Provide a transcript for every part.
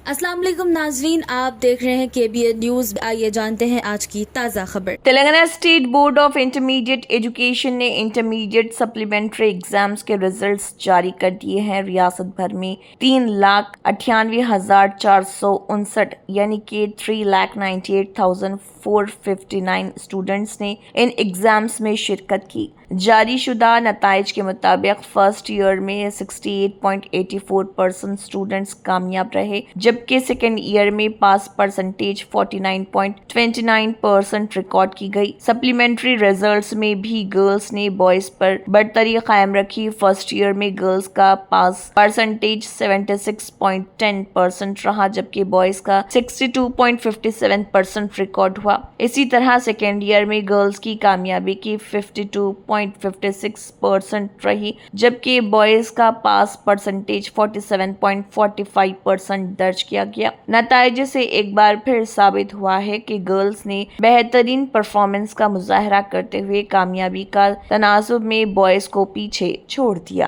अस्सलाम वालेकुम नाजरीन, आप देख रहे हैं KBN न्यूज़। आइए जानते हैं आज की ताज़ा खबर। Telangana state board of intermediate education ने इंटरमीडिएट सप्लीमेंट्री एग्जाम्स के रिजल्ट्स जारी कर दिए हैं। रियासत भर में 3,98,459 यानी कि 3,98,459 स्टूडेंट्स ने इन एग्जाम्स में शिरकत की। जारी शुदा नताइज के मुताबिक फर्स्ट ईयर में 68.84% स्टूडेंट्स कामयाब रहे, जबकि सेकेंड ईयर में पास परसेंटेज 49.29% रिकॉर्ड की गई। सप्लीमेंट्री रिजल्ट्स में भी गर्ल्स ने बॉयज पर बढ़तरी कायम रखी। फर्स्ट ईयर में गर्ल्स का पास परसेंटेज 76.10% रहा, जबकि बॉयज का 62.57% रिकॉर्ड हुआ। इसी तरह सेकेंड ईयर में गर्ल्स की कामयाबी की 52.56% रही, जबकि बॉयज का पास परसेंटेज 47.45% दर्ज किया गया। नतीजे से एक बार फिर साबित हुआ है कि गर्ल्स ने बेहतरीन परफॉर्मेंस का मुजाहरा करते हुए कामयाबी का तनाजुब में बॉयज को पीछे छोड़ दिया।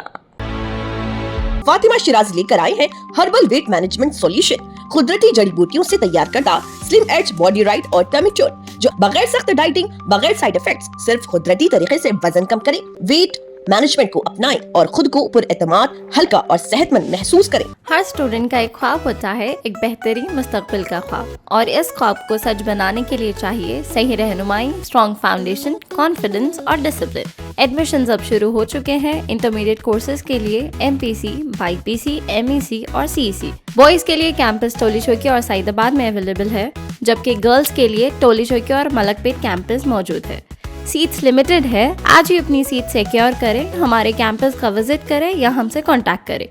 फातिमा शिराज लेकर आए हैं हर्बल वेट मैनेजमेंट सॉल्यूशन, कुदरती जड़ी बूटियों से तैयार करता स्लिम एज बॉडी राइट और टमी ट्यून, जो बगैर सख्त डाइटिंग, बगैर साइड इफेक्ट्स, सिर्फ कुदरती तरीके से वजन कम करे। वेट मैनेजमेंट को अपनाएं और खुद को पुरएतमाद, हल्का और सेहतमंद महसूस करें। हर स्टूडेंट का एक ख्वाब होता है, एक बेहतरीन मुस्तकबिल का ख्वाब, और इस ख्वाब को सच बनाने के लिए चाहिए सही रहनुमाई, स्ट्रॉन्ग फाउंडेशन, कॉन्फिडेंस और डिसिप्लिन। एडमिशंस अब शुरू हो चुके हैं इंटरमीडिएट कोर्सेज के लिए MPC, BPC, MEC और CEC। बॉयज के लिए कैंपस टोली चौकी और सईदाबाद में अवेलेबल है, जबकि गर्ल्स के लिए टोली चौकी और मलकपेट कैंपस मौजूद है। सीट्स लिमिटेड है। आज ही अपनी सीट सिक्योर करें, हमारे कैंपस का विजिट करें या हमसे कांटेक्ट करें।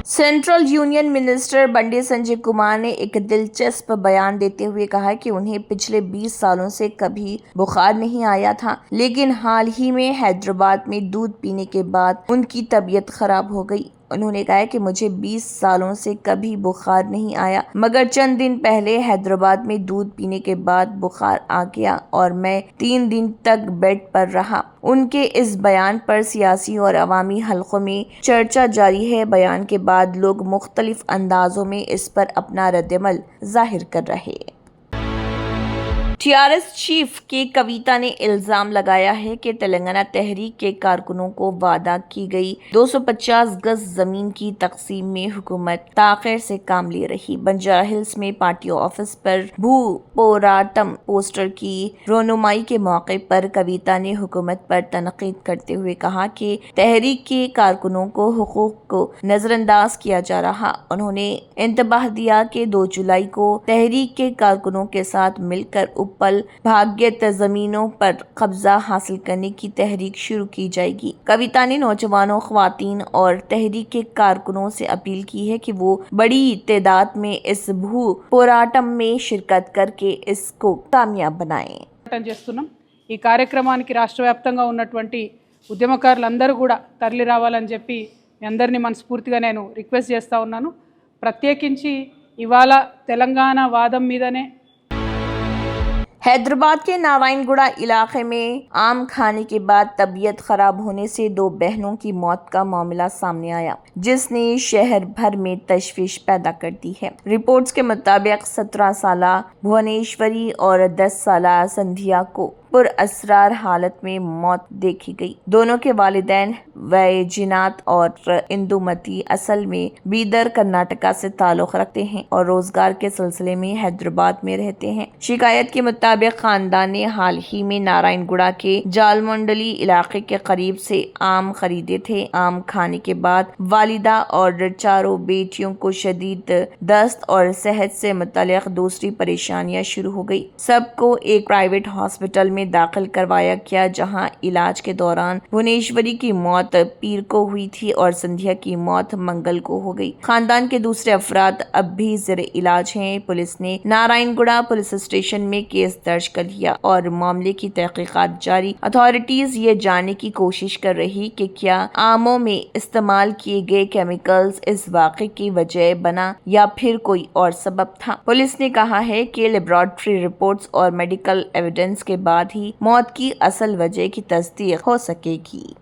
Central union minister Bandi Sanjay Kumar ने एक दिलचस्प बयान देते हुए कहा कि उन्हें पिछले 20 सालों से कभी बुखार नहीं आया था, लेकिन हाल ही में हैदराबाद में दूध पीने के बाद उनकी तबीयत खराब हो गई। उन्होंने कहा कि मुझे 20 सालों से कभी बुखार नहीं आया, मगर चंद दिन पहले हैदराबाद में दूध पीने के बाद बुखार आ गया और मैं 3 दिन तक बेड पर रहा। उनके इस बयान पर सियासी और अवामी हलकों में चर्चा जारी है। बयान के बाद लोग मुख्तलिफ अंदाजों में इस पर अपना रद्दअमल जाहिर कर रहे हैं। TRS चीफ के कविता ने इल्जाम लगाया है कि तेलंगाना तहरीक के कारकुनों को वादा की गई 250 गज जमीन की तकसीम में हुकूमत ताखिर से काम ले रही। बंजारा हिल्स में पार्टी ऑफिस पर भू पोराटम पोस्टर की रोनुमाई के मौके पर कविता ने हुकूमत पर तनकीद करते हुए कहा कि तहरीक के कारकुनों को हुकूक को नजरअंदाज किया जा रहा। उन्होंने इंतबाह दिया कि 2 जुलाई को तहरीक के कारकुनों के साथ मिलकर पल भाग्यत जमीनों पर कब्जा हासिल करने की तहरीक शुरू की जाएगी। कविता ने नौजवानों, ख्वातीन और तहरीक के कारकुनों से अपील की है कि वो बड़ी तादाद में इस भू पोराटम में शिरकत करके इसको कामयाब बनाएं। చేస్తున్నాం ఈ కార్యక్రమానికి రాష్ట్ర వ్యాప్తంగా ఉన్నటువంటి ఉద్యమకారులందరూ కూడా తరలి రావాలని చెప్పి మీ అందరినీ మనస్ఫూర్తిగా నేను రిక్వెస్ట్ చేస్తా ఉన్నాను। ప్రత్యేకించి ఇవాళ తెలంగాణ వాదం మీదనే हैदराबाद के नारायणगुड़ा इलाके में आम खाने के बाद तबीयत खराब होने से 2 बहनों की मौत का मामला सामने आया, जिसने शहर भर में तशवीश पैदा कर दी है। रिपोर्ट्स के मुताबिक 17 साला भुवनेश्वरी और 10 साला संध्या को पुरअसरार हालत में मौत देखी गई। दोनों के वालिदैन वैजनाथ और इंदुमती असल में बीदर कर्नाटका से ताल्लुक रखते हैं और रोजगार के सिलसिले में हैदराबाद में रहते हैं। शिकायत के मुताबिक खानदान ने हाल ही में नारायणगुड़ा के जालमंडली इलाके के करीब से आम खरीदे थे। आम खाने के बाद वालिदा और 4 बेटियों को शदीद दस्त और सेहत से मुतल्लिक दूसरी परेशानियां शुरू हो गई। सबको एक प्राइवेट हॉस्पिटल में दाखिल करवाया गया, जहां इलाज के दौरान भुवनेश्वरी की मौत पीर को हुई थी और संध्या की मौत मंगल को हो गई। खानदान के दूसरे अफराद अब भी ज़ेर इलाज हैं। पुलिस ने नारायणगुड़ा पुलिस स्टेशन में केस दर्ज कर लिया और मामले की तहकीकात जारी। अथॉरिटीज ये जानने की कोशिश कर रही कि क्या आमों में इस्तेमाल किए गए केमिकल्स इस वाक़े की वजह बना या फिर कोई और सबब था। पुलिस ने कहा है कि लेबोरेटरी रिपोर्ट्स और मेडिकल एविडेंस के बाद ही मौत की असल वजह की तस्दीक हो सकेगी।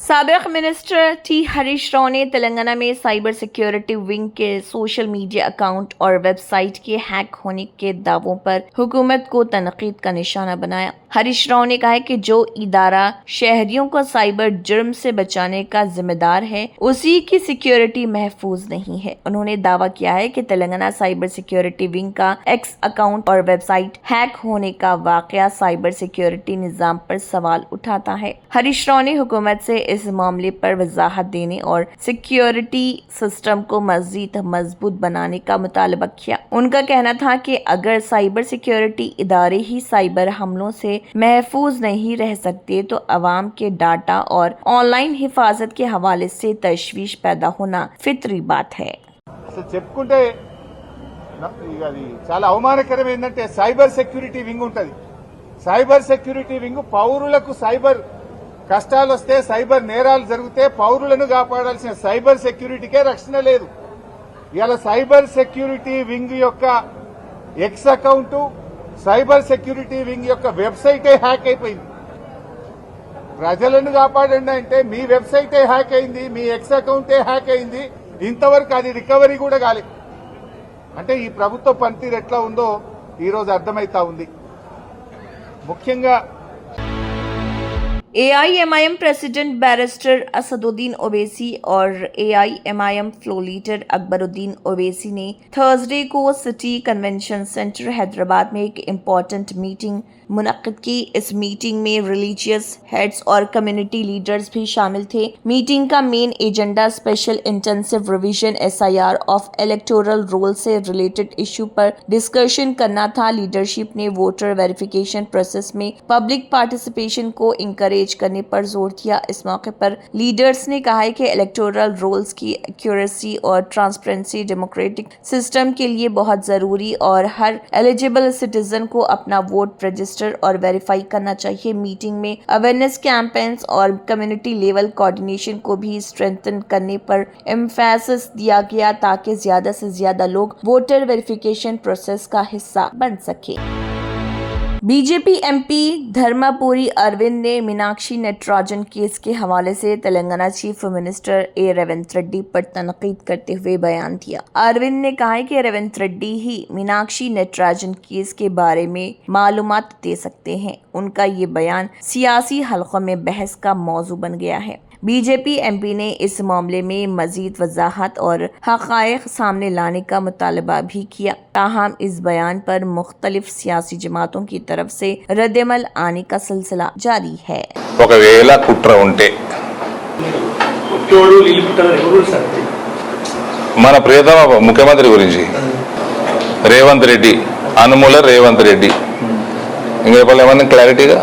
साबिक मिनिस्टर टी हरीश राव ने तेलंगाना में साइबर सिक्योरिटी विंग के सोशल मीडिया अकाउंट और वेबसाइट के हैक होने के दावों पर हुकूमत को तनकीद का निशाना बनाया। हरीश राव ने कहा है कि जो इदारा शहरियों को साइबर जुर्म से बचाने का जिम्मेदार है, उसी की सिक्योरिटी महफूज नहीं है। उन्होंने दावा किया है कि तेलंगाना साइबर सिक्योरिटी विंग का एक्स अकाउंट और वेबसाइट हैक होने का वाकया साइबर सिक्योरिटी निजाम पर सवाल उठाता है। हरीश राव ने हुकूमत से इस मामले पर वजाहत देने और सिक्योरिटी सिस्टम को मजीद मजबूत बनाने का मुतालबा किया। उनका कहना था कि अगर साइबर सिक्योरिटी इदारे ही साइबर हमलों से महफूज नहीं रह सकते तो अवाम के डाटा और ऑनलाइन हिफाजत के हवाले से तशवीश पैदा होना फितरी बात है। చెప్పుకుంటే ఇక అది చాలా అవమానకరం ఏంటంటే సైబర్ సెక్యూరిటీ వింగ్ ఉంటుంది. సైబర్ సెక్యూరిటీ వింగ్ పౌరులకు సైబర్ కష్టాలు వస్తే, సైబర్ నేరాలు జరిగితే పౌరులను కాపాడాల్సిన సైబర్ సెక్యూరిటీకే రక్షణ లేదు. ఇవాళ సైబర్ సెక్యూరిటీ వింగ్ యొక్క X account, cyber security wing యొక్క వెబ్సైటే హ్యాక్ అయిపోయింది. ప్రజలను కాపాడండి అంటే మీ వెబ్సైటే హ్యాక్ అయింది, మీ ఎక్స్ అకౌంటే హ్యాక్ అయింది. ఇంతవరకు అది రికవరీ కూడా కాలేదు. అంటే ఈ ప్రభుత్వ పనితీరు ఎట్లా ఉందో ఈరోజు అర్థమైతా ఉంది. ముఖ్యంగా AIMIM president barrister Asaduddin Owaisi और AIMIM flow leader Akbaruddin Owaisi ने थर्सडे को सिटी कन्वेंशन सेंटर हैदराबाद में एक इम्पोर्टेंट मीटिंग मुनक्किद की। इस मीटिंग में रिलीजियस हेड्स और कम्युनिटी लीडर्स भी शामिल थे। मीटिंग का main agenda special intensive revision SIR of electoral roll से रिलेटेड इशू पर डिस्कशन करना था। लीडरशिप ने वोटर वेरिफिकेशन प्रोसेस में पब्लिक पार्टिसिपेशन को इंकरेज करने पर जोर दिया। इस मौके पर लीडर्स ने कहा है कि इलेक्टोरल रोल्स की एक्यूरेसी और ट्रांसपेरेंसी डेमोक्रेटिक सिस्टम के लिए बहुत जरूरी और हर एलिजिबल सिटीजन को अपना वोट रजिस्टर और वेरीफाई करना चाहिए। मीटिंग में अवेयरनेस कैंपेन्स और कम्युनिटी लेवल कोऑर्डिनेशन को भी स्ट्रेंथन करने पर एम्फेसिस दिया गया ताकि ज्यादा से ज्यादा लोग वोटर वेरिफिकेशन प्रोसेस का हिस्सा बन सके। बीजेपी MP धर्मापुरी अरविंद ने मीनाक्षी नटराजन केस के हवाले से Telangana chief minister A Revanth Reddy पर तनकीद करते हुए बयान दिया। अरविंद ने कहा है कि रेवंत रेड्डी ही मीनाक्षी नटराजन केस के बारे में मालूमात दे सकते हैं। उनका ये बयान सियासी हलकों में बहस का मौजू बन गया है। बीजेपी MP ने इस मामले में मजीद वजाहत और हक़ाइक़ सामने लाने का मुतालबा भी किया। ताहम इस बयान पर मुख्तलिफ सियासी जमातों की तरफ से रद्दमल आने का सिलसिला जारी है। ఒకవేళ కుట్ర ఉంటే మన ప్రియతమ ముఖ్యమంత్రి గురించి రేవంత్ రెడ్డి, అనుమూల రేవంత్ రెడ్డి, ఇంకా ఏమన్నా క్లారిటీగా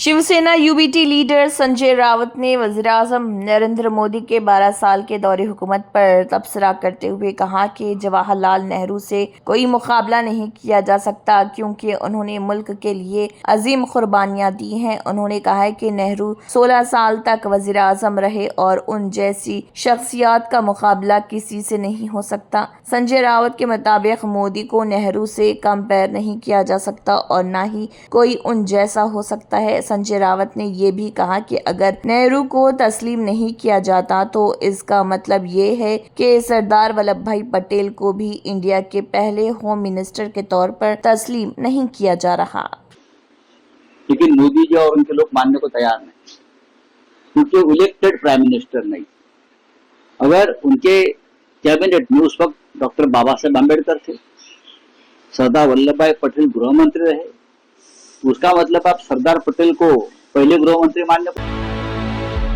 शिवसेना UBT लीडर संजय रावत ने वज़ीर-ए-आज़म नरेंद्र मोदी के 12 साल के दौरे हुकूमत पर तबसरा करते हुए कहा कि जवाहरलाल नेहरू से कोई मुकाबला नहीं किया जा सकता क्योंकि उन्होंने मुल्क के लिए अजीम कुर्बानियाँ दी हैं। उन्होंने कहा है कि नेहरू 16 साल तक वज़ीर-ए-आज़म रहे और उन जैसी शख्सियत का मुकाबला किसी से नहीं हो सकता। संजय रावत के मुताबिक मोदी को नेहरू से कंपेयर नहीं किया जा सकता और न ही कोई उन जैसा हो सकता है। संजय रावत ने ये भी कहा कि अगर नेहरू को तस्लीम नहीं किया जाता तो इसका मतलब ये है कि सरदार वल्लभ भाई पटेल को भी इंडिया के पहले होम मिनिस्टर के तौर पर तस्लीम नहीं किया जा रहा। लेकिन मोदी जी और उनके लोग मानने को तैयार नहीं, क्योंकि इलेक्टेड प्राइम मिनिस्टर नहीं। अगर उनके कैबिनेट में उस वक्त डॉक्टर बाबा साहेब अम्बेडकर थे, सरदार वल्लभ भाई पटेल गृह मंत्री रहे, उसका मतलब आप सरदार पटेल को पहले गृह मंत्री मानने।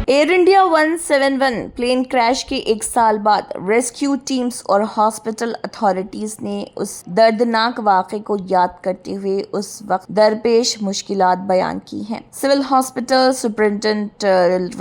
एयर इंडिया 171 प्लेन क्रैश के एक साल बाद रेस्क्यू टीम्स और हॉस्पिटल अथॉरिटीज ने उस दर्दनाक वाक़े को याद करते हुए उस वक्त दरपेश मुश्किलात बयान की हैं। Civil hospital superintendent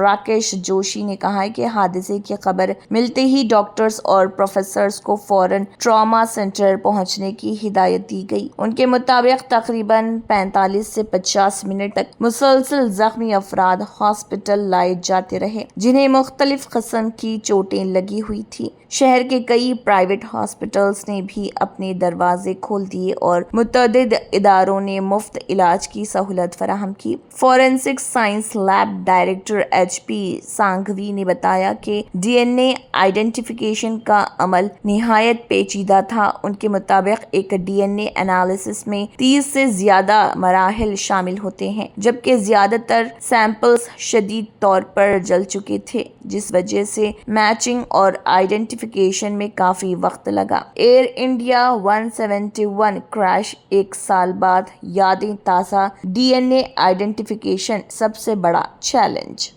Rakesh Joshi ने कहा है कि हादसे की खबर मिलते ही डॉक्टर्स और प्रोफेसर्स को फौरन ट्रॉमा सेंटर पहुंचने की हिदायत दी गई। उनके मुताबिक तकरीबन 45 से 50 मिनट तक मुसलसल जख्मी अफराद हॉस्पिटल लाए जाते रहे, जिन्हें मुख्तलिफ किस्म की चोटें लगी हुई थी। शहर के कई प्राइवेट हॉस्पिटल्स ने भी अपने दरवाजे खोल दिए और मुतअद्दिद इदारों ने मुफ्त इलाज की सहूलत फराहम की। Forensic science lab director HP Sanghvi ने बताया कि DNA आइडेंटिफिकेशन का अमल निहायत पेचीदा था। उनके मुताबिक एक DNA एनालिसिस में 30 से ज्यादा मराहिल शामिल होते हैं, जबकि ज्यादातर सैंपल्स शदीद तौर पर जल चुके थे, जिस वजह से मैचिंग और आइडेंटिफिकेशन में काफी वक्त लगा। एयर इंडिया 171 क्रैश, एक साल बाद यादें ताज़ा, DNA आइडेंटिफिकेशन सबसे बड़ा चैलेंज।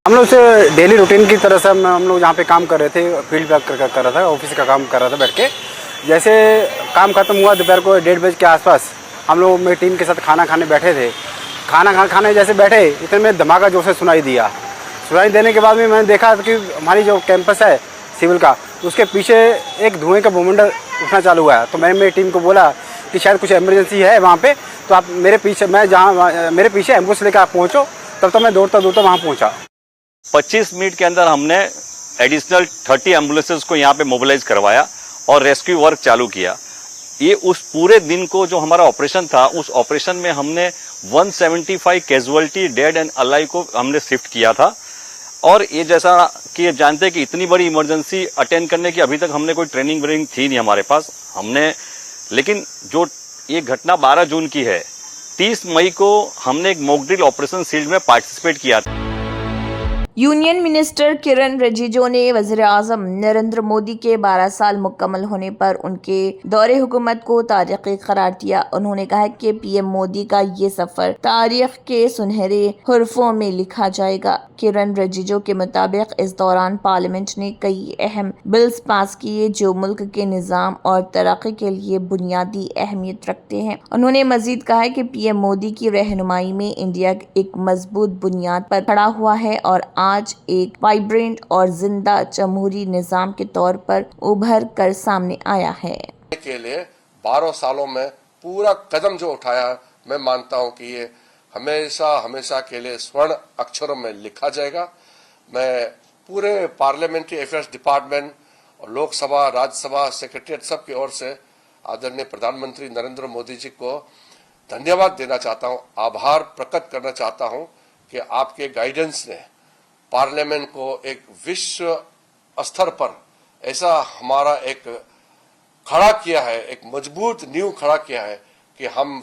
हम लोग से डेली रूटीन की तरह से हम लोग यहाँ पे काम कर रहे थे, फील्ड वर्क कर रहा था, ऑफिस का काम कर रहा था बैठ के। जैसे काम खत्म हुआ दोपहर को 1:30 बजे के आसपास हम लोग मेरी टीम के साथ खाना खाने बैठे थे। खाना खाने जैसे बैठे इतने में धमाका जोर से सुनाई दिया। सुनाई देने के बाद में मैंने देखा कि हमारी जो कैंपस है सिविल का, उसके पीछे एक धुएं का बूमंडल उठना चालू हुआ है। तो मैं मेरी टीम को बोला कि शायद कुछ इमरजेंसी है वहाँ पे, तो आप मेरे पीछे एम्बुलेंस लेकर आप पहुँचो। तब तक मैं दौड़ता वहाँ पहुँचा। 25 मिनट के अंदर हमने एडिशनल 30 एम्बुलेंसेस को यहाँ पे मोबिलाइज करवाया और रेस्क्यू वर्क चालू किया। ये उस पूरे दिन को जो हमारा ऑपरेशन था, उस ऑपरेशन में हमने 175 कैजुअलिटी डेड एंड अलाइव को हमने शिफ्ट किया था। और ये जैसा कि ये जानते हैं कि इतनी बड़ी इमरजेंसी अटेंड करने की अभी तक हमने कोई ट्रेनिंग व्रेनिंग थी नहीं हमारे पास। लेकिन जो ये घटना 12 जून की है, 30 मई को हमने एक मॉक ड्रिल ऑपरेशन शील्ड में पार्टिसिपेट किया था। यूनियन मिनिस्टर किरण रिजिजू ने वज़ीर आज़म नरेंद्र मोदी के 12 साल मुकम्मल होने पर उनके दौरे हुकूमत को तारीखी करार दिया। उन्होंने कहा कि PM मोदी का ये सफर तारीख के सुनहरे हुर्फों में लिखा जाएगा। किरण रिजिजू के मुताबिक इस दौरान पार्लियामेंट ने कई अहम बिल्स पास किए जो मुल्क के निज़ाम और तरक्की के लिए बुनियादी अहमियत रखते हैं। उन्होंने मजीद कहा कि PM मोदी की रहनुमाई में इंडिया एक मजबूत बुनियाद पर खड़ा हुआ है और आज एक वाइब्रेंट और जिंदा जमहूरी निज़ाम के तौर पर उभर कर सामने आया है। के लिए 12 सालों में पूरा कदम जो उठाया, मैं मानता हूं कि ये हमेशा के लिए स्वर्ण अक्षरों में लिखा जाएगा। मैं पूरे पार्लियामेंट्री अफेयर्स डिपार्टमेंट और लोकसभा, राज्यसभा, सेक्रेटरीट सब की ओर से आदरणीय प्रधानमंत्री नरेंद्र मोदी जी को धन्यवाद देना चाहता हूं, आभार प्रकट करना चाहता हूं कि आपके गाइडेंस ने पार्लियामेंट को एक विश्व स्तर पर ऐसा हमारा एक खड़ा किया है, एक मजबूत नींव खड़ा किया है कि हम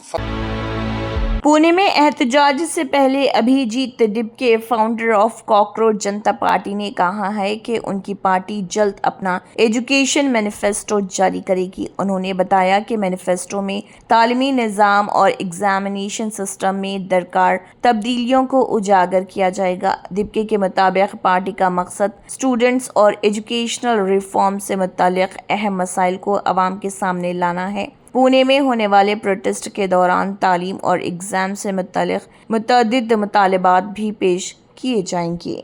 पुणे में एहतजाज से पहले Abhijit डिबके, founder of cockroach Janata party, ने कहा है कि उनकी पार्टी जल्द अपना एजुकेशन मैनिफेस्टो जारी करेगी। उन्होंने बताया कि मैनिफेस्टो में तालीमी निज़ाम और एग्जामिनेशन सिस्टम में दरकार तब्दीलियों को उजागर किया जाएगा। डिबके के मुताबिक पार्टी का मकसद स्टूडेंट्स और एजुकेशनल रिफॉर्म से मुताल्लिक अहम मसाइल को अवाम के सामने लाना है। पुणे में होने वाले प्रोटेस्ट के दौरान तालीम और एग्ज़ाम से मुतअद्दिद मुतालबात भी पेश किए जाएंगे।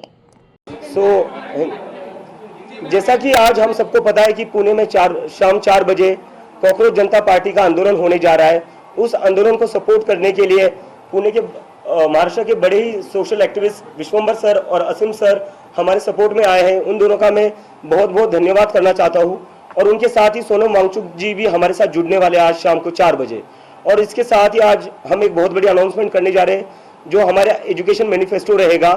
जैसा कि आज हम सबको पता है कि पुणे में शाम 4 बजे कॉकरोच जनता पार्टी का आंदोलन होने जा रहा है। उस आंदोलन को सपोर्ट करने के लिए पुणे के महाराष्ट्र के बड़े ही सोशल एक्टिविस्ट विश्वंभर सर और असीम सर हमारे सपोर्ट में आए हैं। उन दोनों का मैं बहुत बहुत धन्यवाद करना चाहता हूँ। और उनके साथ ही सोनम वांगचुक जी भी हमारे साथ जुड़ने वाले आज शाम को 4 बजे। और इसके साथ ही आज हम एक बहुत बड़ी अनाउंसमेंट करने जा रहे हैं जो हमारा एजुकेशन मैनिफेस्टो रहेगा,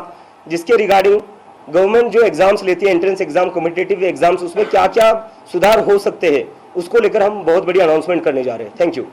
जिसके रिगार्डिंग गवर्नमेंट जो एग्जाम्स लेती है, एंट्रेंस एग्जाम, कॉम्पिटिटिव एग्जाम्स, उसमें क्या क्या सुधार हो सकते हैं, उसको लेकर हम बहुत बड़ी अनाउंसमेंट करने जा रहे हैं। Thank you.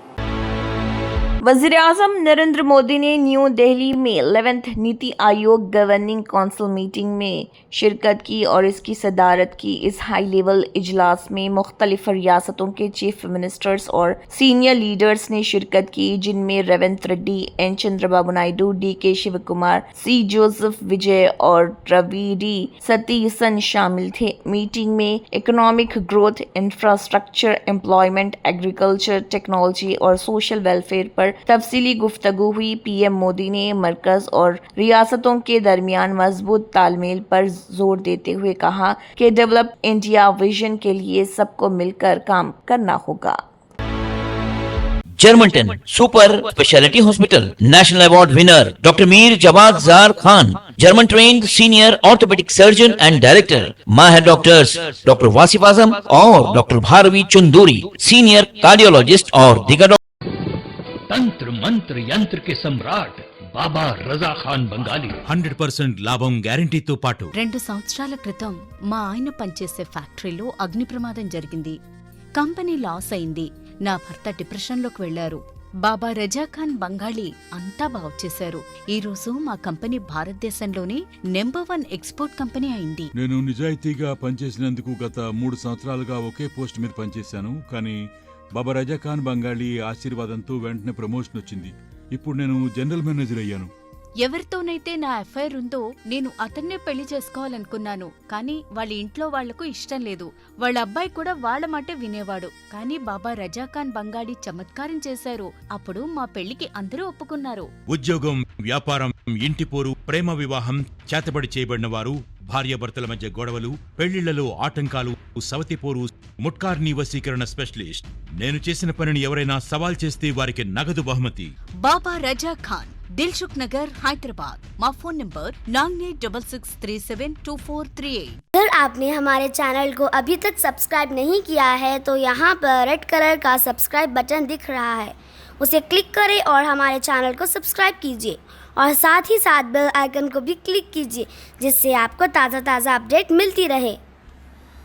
वज़ीर आज़म नरेंद्र मोदी ने न्यू दिल्ली में 11th NITI Aayog governing council meeting में शिरकत की और इसकी सदारत की। इस हाई लेवल इजलास में मुख्तलिफ रियासतों के चीफ मिनिस्टर्स और सीनियर लीडर्स ने शिरकत की, जिनमें Revanth Reddy, N Chandrababu Naidu, DK Shivakumar, C Joseph Vijay और द्रविडी सतीसन शामिल थे। मीटिंग में economic growth, infrastructure, employment, agriculture, technology और सोशल वेलफेयर पर तफसीली गुफ्तगू हुई। PM मोदी ने मरकज और रियासतों के दरमियान मजबूत तालमेल पर जोर देते हुए कहा कि डेवलप इंडिया विजन के लिए सबको मिलकर काम करना होगा। जर्मनटन super speciality hospital, national award winner doctor Mir Jawad Zar Khan, German trained senior orthopedic surgeon and director, Mahir doctors Dr. Wasif Azam और Dr. Bharvi Chunduri, senior cardiologist और दिगर तंत्र मंत्र यंत्र के सम्राट బాబా రజా ఖాన్ బంగాలి 100% లాభం గ్యారంటీతో పాటు 2 సంవత్సరాల క్రితం మా ఆయన పనిచేసే ఫ్యాక్టరీలో అగ్ని ప్రమాదం జరిగింది. కంపెనీ లాస్ అయింది. నా భర్త డిప్రెషన్లోకి వెళ్లారు. బాబా రజా ఖాన్ బంగాళీ అంతా బాగు చేశారు. ఈ రోజు మా కంపెనీ భారతదేశంలోనే నెంబర్ 1 ఎక్స్పోర్ట్ కంపెనీ అయింది. నేను నిజాయితీగా పనిచేసినందుకు గత 3 సంవత్సరాలుగా ఒకే పోస్ట్ మీద పనిచేశాను. కానీ బాబా రజా ఖాన్ బంగాళీ ఆశీర్వాదంతో వెంటనే ప్రమోషన్ వచ్చింది. ఇప్పుడు నేను జనరల్ మేనేజర్ అయ్యాను. ఎవరితోనైతే నా ఎఫ్ఐఆర్ ఉందో నేను అతన్నే పెళ్లి చేసుకోవాలనుకున్నాను. కానీ వాళ్ళ ఇంట్లో వాళ్లకు ఇష్టం లేదు. వాళ్ళ అబ్బాయి కూడా వాళ్ళ మాటే వినేవాడు. కానీ బాబా రజా ఖాన్ బంగాళీ చమత్కారం చేశారు. అప్పుడు మా పెళ్లికి అందరూ ఒప్పుకున్నారు. ఉద్యోగం, వ్యాపారం, ఇంటి పోరు, ప్రేమ వివాహం, చేతబడి చేయబడిన వారు, భార్యాభర్తల మధ్య గొడవలు, పెళ్లిళ్లలో ఆటంకాలు, సవతిపోరు, ముట్కార్నీ వశీకరణ స్పెషలిస్ట్. నేను చేసిన పనిని ఎవరైనా సవాల్ చేస్తే వారికి నగదు బహుమతి. బాబా రజా ఖాన్, दिलसुख नगर, हैदराबाद। माँ फोन नंबर 9866372438। अगर आपने हमारे चैनल को अभी तक सब्सक्राइब नहीं किया है तो यहाँ पर रेड कलर का सब्सक्राइब बटन दिख रहा है, उसे क्लिक करें और हमारे चैनल को सब्सक्राइब कीजिए और साथ ही साथ बेल आइकन को भी क्लिक कीजिए, जिससे आपको ताज़ा अपडेट मिलती रहे।